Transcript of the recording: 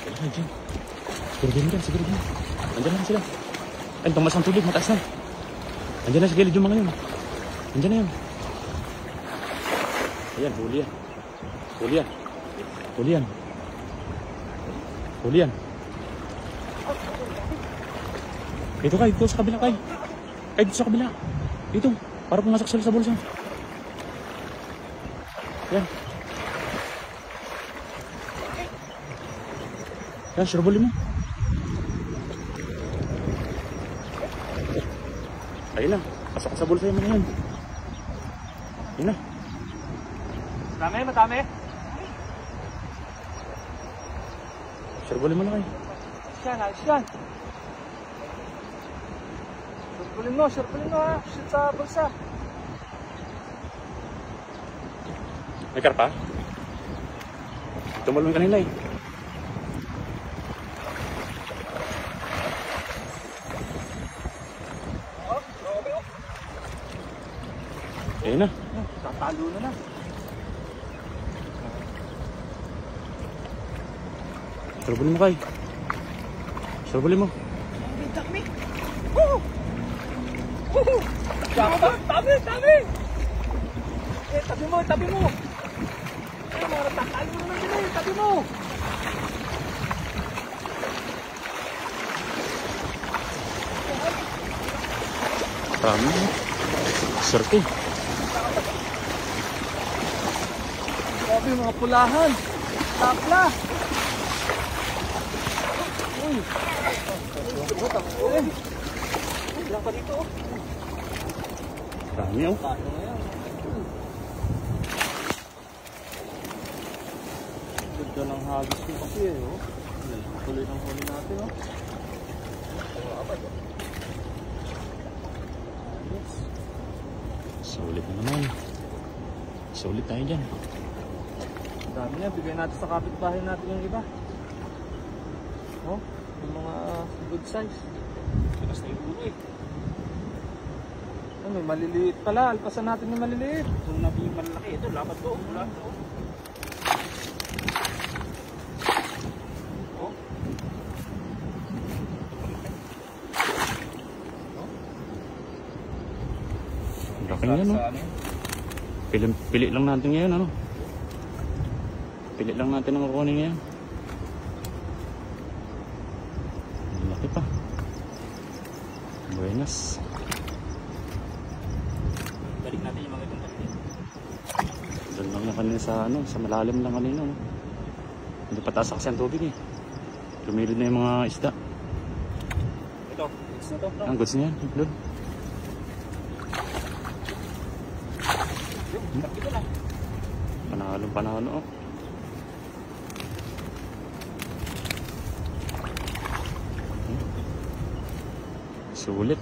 Wala kayo dyan. Siguro dyan, siguro dyan. Andyan lang sila. Ay, tumas ang tubig, mataas na. Andyan na sa gilid yung mga yun. Andyan na yun. Ayan, huli yan. Huli yan. Huli yan. Huli yan. Dito kayo, dito sa kabila kayo. Kayo dito sa kabila. Dito, para pumasak sila sa bulsa. Yan. Yan, surbulin mo. Ayun na, pasok sa bulsa yung mga yan. Ayun na. Madami, madami. Surbulin mo na kayo. Ayos yan. Surbulin mo ha. Shoot sa bulsa. May karpa? Tumalong kanila eh. Ayun na. Tatalo na. Surbulin mo kayo. Surbulin mo. Dami. Woo! Dami. Tabi mo. Ay, mga tatalo na sila eh. Tabi mo. Marami. Surti. Grabe mga pulahan. Tapla. Uy. Ilang pa dito oh. Marami oh. Ganda ng hagis ko kasi eh oh. Tuloy ng huli natin oh. Sulit na naman. Sulit tayo dyan. Dami na, bigay natin sa kapitbahay natin yung iba. Oh, yung mga good size. Tigas na yung ulo eh. May maliliit pala, alpasan natin yung maliliit. Kung natin yung malaki, ito, lapat to. Wala to. Oh. Laki nga no. Pili lang natin ngayon ano. Pili lang natin ang kukunin ngayon. Laki pa. Buenas. Balik natin yung mga itong pati. Doon lang na kanina sa ano, sa malalim lang kanina no. Hindi pataas kasi ang tubig eh. Lumilid na yung mga isda. Ito, goods na to. Ang goods niyan, doon. Ito lang. Panalo oh. Sulit.